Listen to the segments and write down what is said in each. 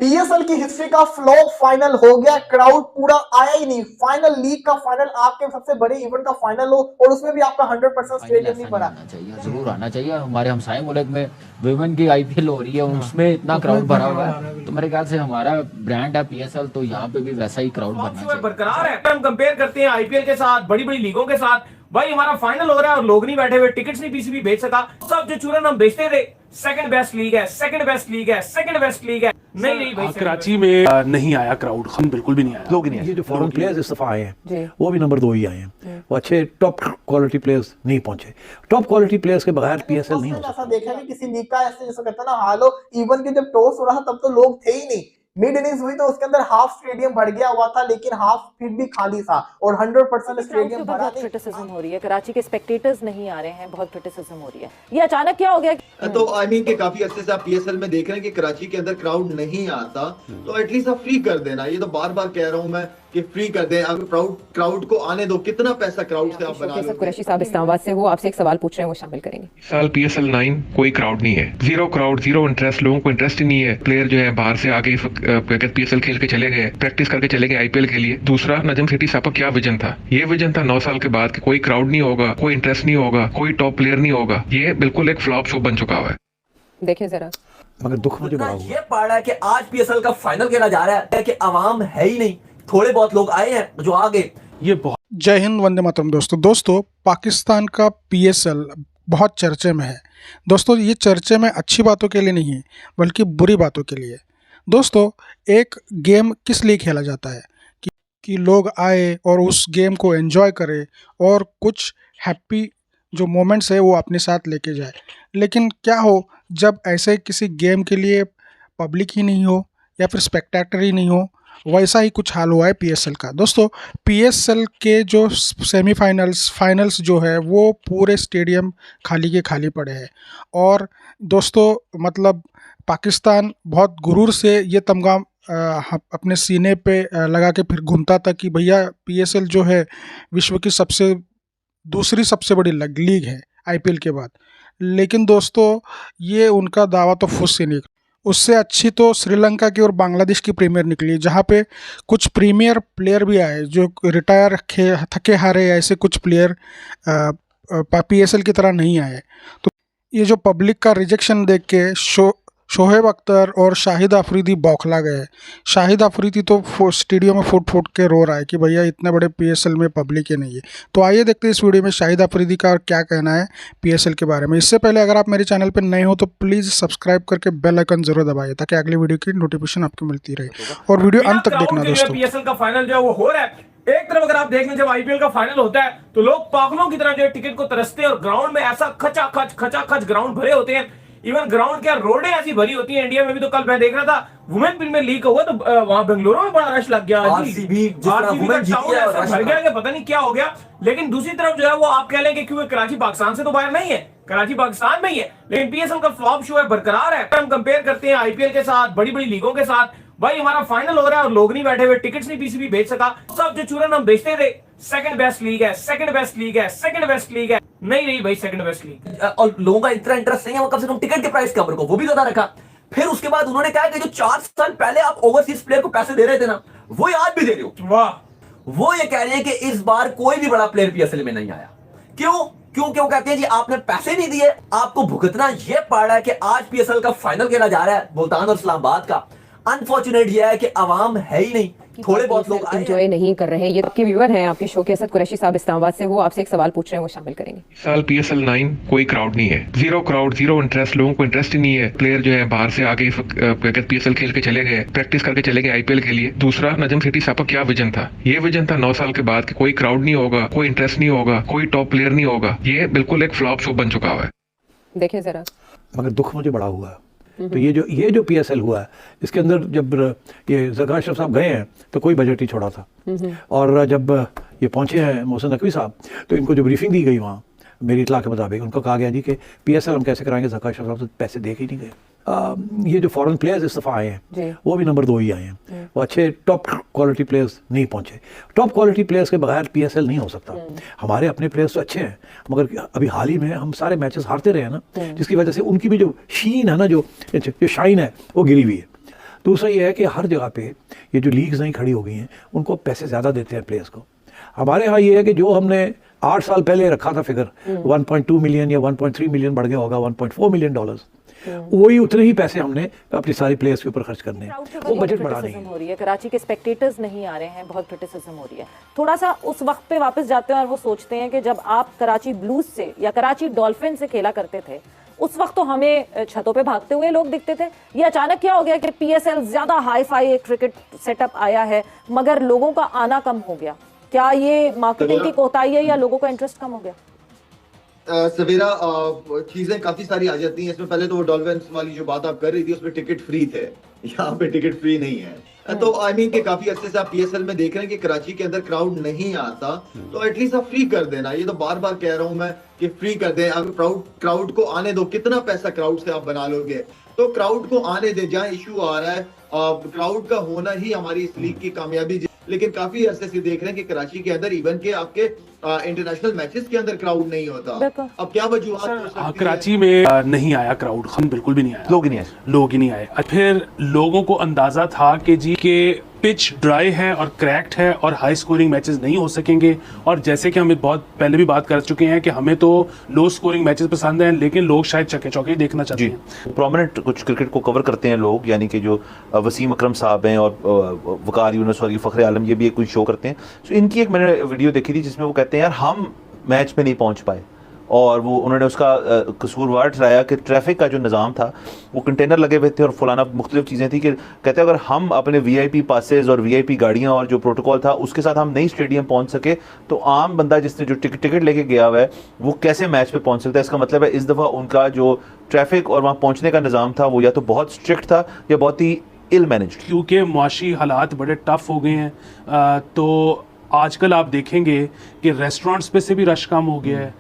PSL की history का flop final हो गया, क्राउड पूरा आया ही नहीं। फाइनल लीग का फाइनल, आपके सबसे बड़े इवेंट का फाइनल हो और उसमें भी आपका 100% फाइनल स्टेडियम नहीं ऐसा नहीं भरा। होना चाहिए, जरूर आना चाहिए। हमारे हमसाए मुल्क में वुमेन की आईपीएल हो रही है, उसमें इतना क्राउड भरा हुआ है, तो मेरे ख्याल से हमारा ब्रांड है पीएसएल, तो यहाँ पे भी वैसा ही क्राउड भरना चाहिए। बरकरार है। हम कंपेयर करते हैं आईपीएल के साथ, बड़ी बड़ी लीगों के साथ, भाई हमारा फाइनल हो रहा है और लोग नहीं बैठे हुए, टिकट्स नहीं पीसीबी बेच सका। सब जो चूरन हम बेचते थे, सेकंड बेस्ट लीग है, सेकंड बेस्ट लीग है, सेकंड बेस्ट लीग है, नहीं भाई कराची में नहीं आया क्राउड, बिल्कुल भी नहीं आया, लोग नहीं आए। ये जो फॉरेन प्लेयर्स इस्तीफा आए हैं वो भी नंबर 2 ही आए हैं। वो अच्छे टॉप क्वालिटी प्लेयर्स नहीं पहुंचे। टॉप क्वालिटी प्लेयर्स के बगैर पीएसएल नहीं हो सकता। ऐसा देखा कि किसी लीग का ऐसे जैसे कहता ना हाल हो, इवन के जब टॉस हो रहा तब तो लोग थे ही नहीं। मिड इनिंग्स हुई तो उसके अंदर हाफ स्टेडियम भर गया हुआ था, लेकिन हाफ फिर भी खाली था और 100% स्टेडियम भरा नहीं। क्रिटिसिज्म हो रही है, कराची के स्पेक्टेटर्स नहीं आ रहे हैं, बहुत क्रिटिसिज्म हो रही है। ये अचानक क्या हो गया? तो आई मीन के काफी अच्छे से आप पीएसएल में देख रहे हैं कि कराची के अंदर क्राउड नहीं आता, तो एटलीस्ट आप फ्री कर देना। ये तो बार बार कह रहा हूं मैं कि फ्री कर दें, आप क्राउड को आने दो। कितना पैसा क्राउड से आप बना लो। कुरैशी साहब इस्लामाबाद से, वो आपसे एक सवाल पूछ रहे हैं, वो शामिल करेंगे। साल पीएसएल 9 कोई क्राउड नहीं है, जीरो क्राउड, जीरो इंटरेस्ट, लोगों को इंटरेस्ट ही नहीं है। प्लेयर जो है बाहर से आके पीएसएल खेल के चले गए, प्रैक्टिस करके चले गए आईपीएल के लिए। दूसरा, नजम सेठी साहब का क्या विजन था? ये विजन था 9 साल के बाद कि कोई क्राउड नहीं होगा, कोई इंटरेस्ट नहीं होगा, कोई टॉप प्लेयर नहीं होगा। ये बिल्कुल एक फ्लॉप शो बन चुका हुआ है। देखिए जरा, मगर दुख मुझे बड़ा हुआ। ये पड़ रहा है कि आज पीएसएल का फाइनल खेला जा रहा है कि आवाम है ही नहीं, थोड़े बहुत लोग आए हैं जो आ गए। ये बहुत जय हिंद, वंदे मातरम। दोस्तों पाकिस्तान का पीएसएल बहुत चर्चे में है। दोस्तों ये चर्चे में अच्छी बातों के लिए नहीं है, बल्कि बुरी बातों के लिए। दोस्तों एक गेम किस लिए खेला जाता है कि लोग आए और उस गेम को एंजॉय करें और कुछ हैप्पी जो मोमेंट्स है वो अपने साथ लेके जाए। लेकिन क्या हो जब ऐसे किसी गेम के लिए पब्लिक ही नहीं हो या फिर स्पेक्टेटर ही नहीं हो। वैसा ही कुछ हाल हुआ है पीएसएल का। दोस्तों पीएसएल के जो सेमीफाइनल्स फाइनल्स जो है वो पूरे स्टेडियम खाली के खाली पड़े हैं। और दोस्तों मतलब पाकिस्तान बहुत गुरूर से ये तमगा अपने सीने पे लगा के फिर घूमता था कि भैया पीएसएल जो है विश्व की दूसरी सबसे बड़ी लीग है आईपीएल के बाद। लेकिन दोस्तों ये उनका दावा तो फुस ही निकला। उससे अच्छी तो श्रीलंका की और बांग्लादेश की प्रीमियर निकली, जहाँ पे कुछ प्रीमियर प्लेयर भी आए जो रिटायर थके हारे ऐसे कुछ प्लेयर पीएसएल की तरह नहीं आए। तो ये जो पब्लिक का रिजेक्शन देख के शोहेब अख्तर और शाहिद अफरीदी बौखला गए। शाहिद अफरीदी तो स्टेडियम में फुट के रो रहा है कि भैया इतने बड़े पीएसएल में पब्लिक ही नहीं है। तो आइए देखते हैं इस वीडियो में शाहिद अफरीदी का क्या कहना है पीएसएल के बारे में। इससे पहले अगर आप मेरे चैनल पर नए हो तो प्लीज़ सब्सक्राइब करके बेल आइकन जरूर दबाइए ताकि अगली वीडियो की नोटिफिकेशन आपको मिलती रहे। और वीडियो अंत तक देखना दोस्तों। पीएसएल का फाइनल जो है वो हो रहा है। एक तरफ अगर आप देख लें जब आईपीएल का फाइनल होता है तो लोग पागलों की तरह जो टिकट को तरसते हैं और ग्राउंड में ऐसा खचाखच ग्राउंड भरे होते हैं। इवन ग्राउंड क्या रोडें ऐसी भरी होती हैं। इंडिया में भी तो कल मैं देख रहा था वुमेन प्रीमियर लीग हुआ तो वहां बेंगलुरु में बड़ा रश लग गया। आरसीबी भर गया, पता नहीं क्या हो गया। लेकिन दूसरी तरफ जो है वो आप कह लें कि क्योंकि कराची पाकिस्तान से तो बाहर नहीं है, कराची पाकिस्तान में ही है, लेकिन पीएसएल का फ्लॉप शो है बरकरार है। हम कंपेयर करते हैं आईपीएल के साथ, बड़ी बड़ी लीगों के साथ, भाई हमारा फाइनल हो रहा है और लोग नहीं बैठे हुए, टिकट्स नहीं पीसीबी बेच सका। सब जो चूरन हम बेचते थे, सेकंड बेस्ट लीग है, सेकंड बेस्ट लीग है, सेकंड बेस्ट लीग है, नहीं भाई सेकंड बेस्ट लीग। और लोगों का इतना इंटरेस्ट नहीं है, वो कम से कम टिकट के प्राइस कम रखो, वो भी ज्यादा रखा। फिर उसके बाद उन्होंने कहा कि जो 4 साल पहले आप ओवरसीज प्लेयर को पैसे दे रहे थे ना, वो आज भी दे रहे हो। वाह। वो ये कह रहे हैं कि इस बार कोई भी बड़ा प्लेयर पीएसएल में नहीं आया। क्यों कहते हैं जी आपने पैसे नहीं दिए, आपको भुगतना ये पड़ रहा है कि आज पीएसएल का फाइनल खेला जा रहा है मुल्तान और इस्लामाबाद का। अनफॉर्चुनेट ये है कि आवाम है ही नहीं, थोड़े बहुत लोग एंजॉय नहीं कर रहे हैं। ये आपके व्यूअर हैं आपके शो के, असद कुरैशी साहब इस्लामाबाद से, वो आपसे एक सवाल पूछ रहे हैं, वो शामिल करेंगे। साल पीएसएल 9 कोई क्राउड नहीं है, जीरो क्राउड, जीरो इंटरेस्ट, लोगों को इंटरेस्ट ही नहीं है। प्लेयर जो है बाहर से आके पीएसएल खेल के चले गए, प्रैक्टिस करके चले गए आईपीएल के लिए। दूसरा, नजम सेठी साहब का क्या विजन था? ये विजन था 9 साल के बाद कि कोई क्राउड नहीं होगा, कोई इंटरेस्ट नहीं होगा, कोई टॉप प्लेयर नहीं होगा। ये बिल्कुल एक फ्लॉप शो बन चुका हुआ है। देखिए जरा, मगर दुख मुझे बड़ा हुआ है। तो ये जो पीएसएल हुआ है इसके अंदर जब ये ज़रख़ान अशरफ साहब गए हैं तो कोई बजट नहीं छोड़ा था। और जब ये पहुंचे हैं मोहसिन नकवी साहब तो इनको जो ब्रीफिंग दी गई वहाँ मेरी इत्तला के मुताबिक उनको कहा गया जी कि पीएसएल हम कैसे कराएंगे। ज़रख़ान अशरफ साहब तो पैसे दे के ही नहीं गए। ये जो फॉरेन प्लेयर्स इस्तीफा आए हैं वो भी नंबर 2 ही आए हैं। वो अच्छे टॉप क्वालिटी प्लेयर्स नहीं पहुंचे। टॉप क्वालिटी प्लेयर्स के बगैर पीएसएल नहीं हो सकता। हमारे अपने प्लेयर्स तो अच्छे हैं, मगर अभी हाल ही में हम सारे मैचेस हारते रहे हैं ना, जिसकी वजह से उनकी भी जो शीन है ना, जो शाइन है वो गिरी हुई है। दूसरा ये है कि हर जगह पे ये जो लीग्स नई खड़ी हो गई हैं उनको पैसे ज़्यादा देते हैं प्लेयर्स को। हमारे यहाँ ये है कि जो हमने 8 साल पहले रखा था फिगर 1.2 मिलियन या 1.3 मिलियन बढ़ गया होगा 1.4 मिलियन डॉलर्स, वही उतने ही पैसे हमने अपनी सारी प्लेयर्स के ऊपर खर्च करने हैं। वो बजट बढ़ा नहीं हो रही है, कराची के स्पेक्टेटर्स नहीं आ रहे हैं, बहुत क्रिटिसिज्म हो रही है। थोड़ा सा उस वक्त पे वापस जाते हैं और वो सोचते हैं कि जब आप कराची ब्लूज से या कराची डॉल्फिन से खेला करते थे उस वक्त तो हमें छतों पे भागते हुए लोग दिखते थे। ये अचानक क्या हो गया कि पीएसएल ज्यादा हाई फाई एक क्रिकेट सेटअप आया है मगर लोगों का आना कम हो गया? क्या ये मार्केटिंग की कोताही है या लोगों का इंटरेस्ट कम हो गया? सवेरा चीजें काफी सारी आ जाती हैं इसमें। पहले तो वो डॉल्फिन्स वाली जो बात आप कर रही थी उसमें टिकट फ्री थे, यहाँ पे टिकट फ्री नहीं है। तो आई मीन कि काफी अच्छे से आप पीएसएल में देख रहे हैं कि कराची के अंदर क्राउड नहीं आता, तो एटलीस्ट आप फ्री कर देना। ये तो बार बार कह रहा हूं मैं कि फ्री कर दें। अगर क्राउड को आने दो, कितना पैसा क्राउड से आप बना लोगे, तो क्राउड को आने दे। जहाँ इशू आ रहा है क्राउड का होना ही हमारी इस लीग की कामयाबी। लेकिन काफी अरसे से देख रहे हैं कि कराची के अंदर इवन के आपके इंटरनेशनल मैचेस के अंदर क्राउड नहीं होता। अब क्या वजूहत? कराची में नहीं आया क्राउड, हम बिल्कुल भी नहीं आया, लोग ही नहीं आए। फिर लोगों को अंदाजा था कि जी के पिच ड्राई है और क्रैक्ड है और हाई स्कोरिंग मैचेस नहीं हो सकेंगे। और जैसे कि हमें बहुत पहले भी बात कर चुके हैं कि हमें तो लो स्कोरिंग मैचेस पसंद हैं, लेकिन लोग शायद चौके चौके देखना चाहते हैं। प्रोमिनेंट कुछ क्रिकेट को कवर करते हैं लोग, यानी कि जो वसीम अकरम साहब हैं और वकार यूनुस और फ़खर आलम, ये भी एक कुछ शो करते हैं। तो इनकी एक मैंने वीडियो देखी थी जिसमें वो कहते हैं यार हम मैच में नहीं पहुँच पाए, और वो उन्होंने उसका कसूरवार ठहराया कि ट्रैफिक का जो निज़ाम था वो कंटेनर लगे हुए थे और फलाना मुख्तलिफ चीज़ें थी। कि कहते हैं अगर हम अपने वीआईपी पासेस और वीआईपी गाड़ियाँ और जो प्रोटोकॉल था उसके साथ हम नहीं स्टेडियम पहुंच सके, तो आम बंदा जिसने जो टिकट लेके गया हुआ है वो कैसे मैच पे पहुंच सकता है। इसका मतलब है इस दफ़ा उनका जो ट्रैफिक और वहाँ पहुँचने का निज़ाम था वो या तो बहुत स्ट्रिक्ट था या बहुत ही इल मैनेज्ड। क्योंकि मुआशी हालात बड़े टफ हो गए हैं, तो आजकल आप देखेंगे कि रेस्टोरेंट्स पे से भी रश कम हो गया है,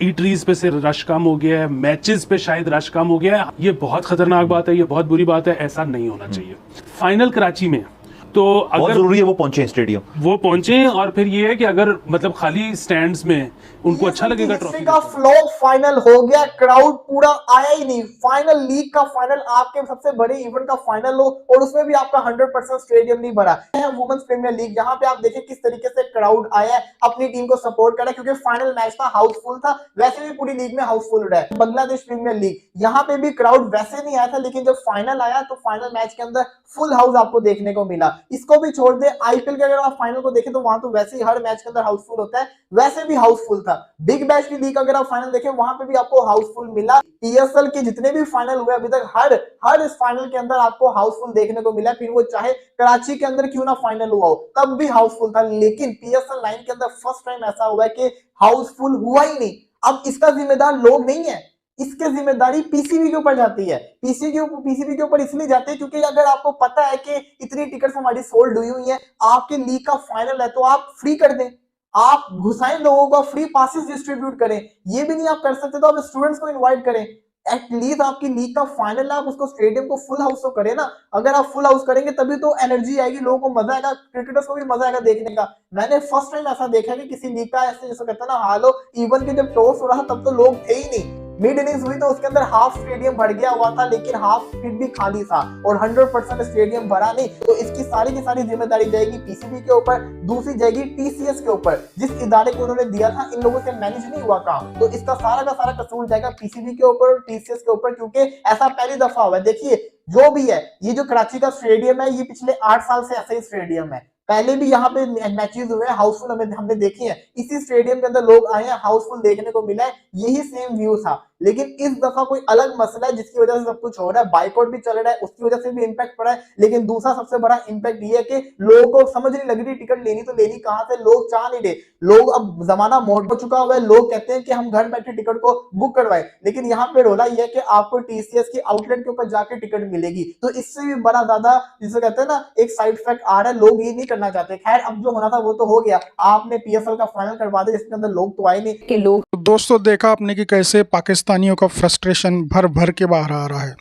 ईटरीज पे से रश कम हो गया है, मैचेस पे शायद रश कम हो गया है। ये बहुत खतरनाक बात है, ये बहुत बुरी बात है, ऐसा नहीं होना चाहिए। फाइनल कराची में तो अगर जरूरी है वो पहुंचे स्टेडियम, वो पहुंचे। और फिर ये है कि अगर मतलब खाली स्टैंड्स में उनको अच्छा लगेगा। ट्रॉफी का फ्लॉप फाइनल हो गया, क्राउड पूरा आया ही नहीं। फाइनल लीग का फाइनल, आपके सबसे बड़े इवेंट का फाइनल हो और उसमें भी आपका 100% स्टेडियम नहीं भरा है। वुमेन्स प्रीमियर लीग, जहां पे आप देखें किस तरीके से क्राउड आया है, अपनी टीम को सपोर्ट करा, क्योंकि फाइनल मैच था, हाउसफुल था। वैसे भी पूरी लीग में हाउसफुल रहा है। बांग्लादेश प्रीमियर लीग, यहाँ पे भी क्राउड वैसे नहीं आया था, लेकिन जब फाइनल आया तो फाइनल मैच के अंदर फुल हाउस आपको देखने को मिला। इसको भी छोड़ दे, आईपीएल के अगर आप फाइनल को देखें तो वहां तो वैसे ही हर मैच के अंदर हाउसफुल होता है, वैसे भी हाउसफुल था। बिग बैश की लीग अगर आप फाइनल देखें वहां पे भी आपको हाउसफुल मिला। पीएसएल के जितने भी फाइनल हुए अभी तक, हर इस फाइनल के अंदर आपको हाउसफुल देखने को मिला। फिर वो चाहे कराची के अंदर क्यों ना फाइनल हुआ हो, तब भी हाउसफुल था। लेकिन पीएसएल 9 के अंदर फर्स्ट टाइम ऐसा हुआ है कि हाउसफुल हुआ ही नहीं। अब इसका जिम्मेदार लोग नहीं है, इसकी जिम्मेदारी पीसीबी के ऊपर जाती है। पीसीबी के ऊपर इसलिए जाती है क्योंकि अगर आपको पता है कि इतनी टिकट्स हमारी सोल्ड हुई हुई है, आपके लीग का फाइनल है, तो आप फ्री कर दें, आप घुसाएं लोगों को, फ्री पासेस डिस्ट्रीब्यूट करें। ये भी नहीं आप कर सकते तो आप स्टूडेंट्स को इनवाइट करें। एटलीस्ट आपकी लीग का फाइनल है, आप उसको स्टेडियम को फुल हाउस तो करें ना। अगर आप फुल हाउस करेंगे तभी तो एनर्जी आएगी, लोगों को मजा आएगा, क्रिकेटर्स को भी मजा आएगा देखने का। मैंने फर्स्ट टाइम ऐसा देखा कि किसी लीग का ऐसे जैसे कहता ना हाल हो, इवन के जब टॉस हो रहा तब तो लोग थे ही नहीं। मिड इनिंग्स हुई तो उसके अंदर हाफ स्टेडियम भर गया हुआ था, लेकिन हाफ फिर भी खाली था और 100% स्टेडियम भरा नहीं। तो इसकी सारी की सारी जिम्मेदारी जाएगी पीसीबी के ऊपर, दूसरी जाएगी टीसीएस के ऊपर। जिस इदारे को उन्होंने दिया था, इन लोगों से मैनेज नहीं हुआ काम, तो इसका सारा का सारा कसूर जाएगा पीसीबी के ऊपर और टीसीएस के ऊपर, क्योंकि ऐसा पहली दफा हुआ है। देखिए जो भी है, ये जो कराची का स्टेडियम है, ये पिछले 8 साल से ऐसा ही स्टेडियम है। पहले भी यहाँ पे मैचेस हुए हैं, हाउसफुल हमने देखे हैं। इसी स्टेडियम के अंदर लोग आए हैं, हाउसफुल देखने को मिला है, यही सेम व्यू था। लेकिन इस दफा कोई अलग मसला है जिसकी वजह से सब कुछ हो रहा है। बाइकआउट भी चल रहा है, उसकी वजह से भी इम्पैक्ट पड़ा है। लेकिन दूसरा सबसे बड़ा इम्पैक्ट ये है कि लोगों को समझ नहीं लग रही टिकट लेनी तो लेनी कहां से, लोग चाह नहीं रहे। लोग, अब जमाना मोड़ हो चुका हुआ है, लोग कहते हैं कि हम घर बैठे टिकट को बुक करवाए, लेकिन यहाँ पे रोला ये है कि आपको टीसीएस की आउटलेट के ऊपर जाके टिकट मिलेगी। तो इससे भी बड़ा ज्यादा जिसे कहते हैं ना एक साइड इफेक्ट आ रहा है, लोग ये नहीं करना चाहते। खैर अब जो होना था वो तो हो गया, आपने पीएसएल का फाइनल करवा दिया जिसके अंदर लोग तो आए नहीं कि लोग। दोस्तों देखा आपने कि कैसे पाकिस्तानियों का फ्रस्ट्रेशन भर भर के बाहर आ रहा है।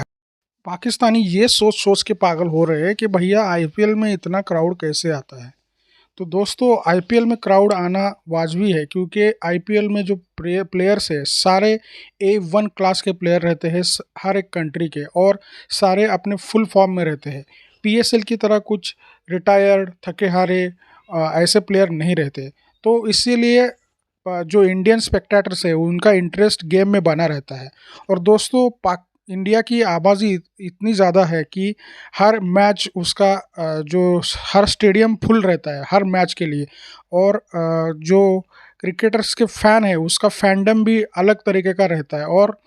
पाकिस्तानी ये सोच सोच के पागल हो रहे हैं कि भैया आईपीएल में इतना क्राउड कैसे आता है। तो दोस्तों आईपीएल में क्राउड आना वाजबी है, क्योंकि आईपीएल में जो प्लेयर्स है सारे A1 क्लास के प्लेयर रहते हैं हर एक कंट्री के, और सारे अपने फुल फॉर्म में रहते हैं। PSL की तरह कुछ रिटायर्ड थके हारे ऐसे प्लेयर नहीं रहते, तो इसीलिए जो इंडियन स्पेक्टेटर्स है उनका इंटरेस्ट गेम में बना रहता है। और दोस्तों इंडिया की आबादी इतनी ज़्यादा है कि हर मैच उसका जो हर स्टेडियम फुल रहता है हर मैच के लिए, और जो क्रिकेटर्स के फ़ैन है उसका फैंडम भी अलग तरीके का रहता है, और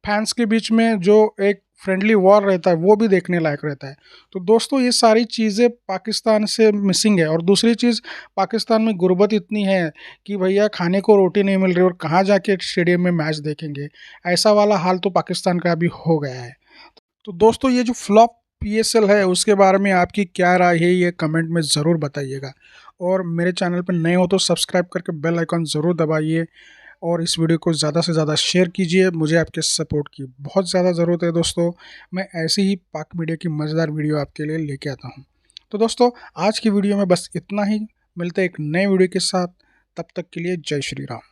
फैंस के बीच में जो एक फ्रेंडली वॉर रहता है वो भी देखने लायक रहता है। तो दोस्तों ये सारी चीज़ें पाकिस्तान से मिसिंग है। और दूसरी चीज़, पाकिस्तान में गुर्बत इतनी है कि भैया खाने को रोटी नहीं मिल रही और कहाँ जाके स्टेडियम में मैच देखेंगे, ऐसा वाला हाल तो पाकिस्तान का अभी हो गया है। तो दोस्तों ये जो फ्लॉप PSL है उसके बारे में आपकी क्या राय है ये कमेंट में ज़रूर बताइएगा। और मेरे चैनल पर नए हो तो सब्सक्राइब करके बेल आइकन ज़रूर दबाइए, और इस वीडियो को ज़्यादा से ज़्यादा शेयर कीजिए। मुझे आपके सपोर्ट की बहुत ज़्यादा ज़रूरत है दोस्तों। मैं ऐसी ही पाक मीडिया की मज़ेदार वीडियो आपके लिए लेके आता हूँ। तो दोस्तों आज की वीडियो में बस इतना ही, मिलते हैं एक नए वीडियो के साथ, तब तक के लिए जय श्री राम।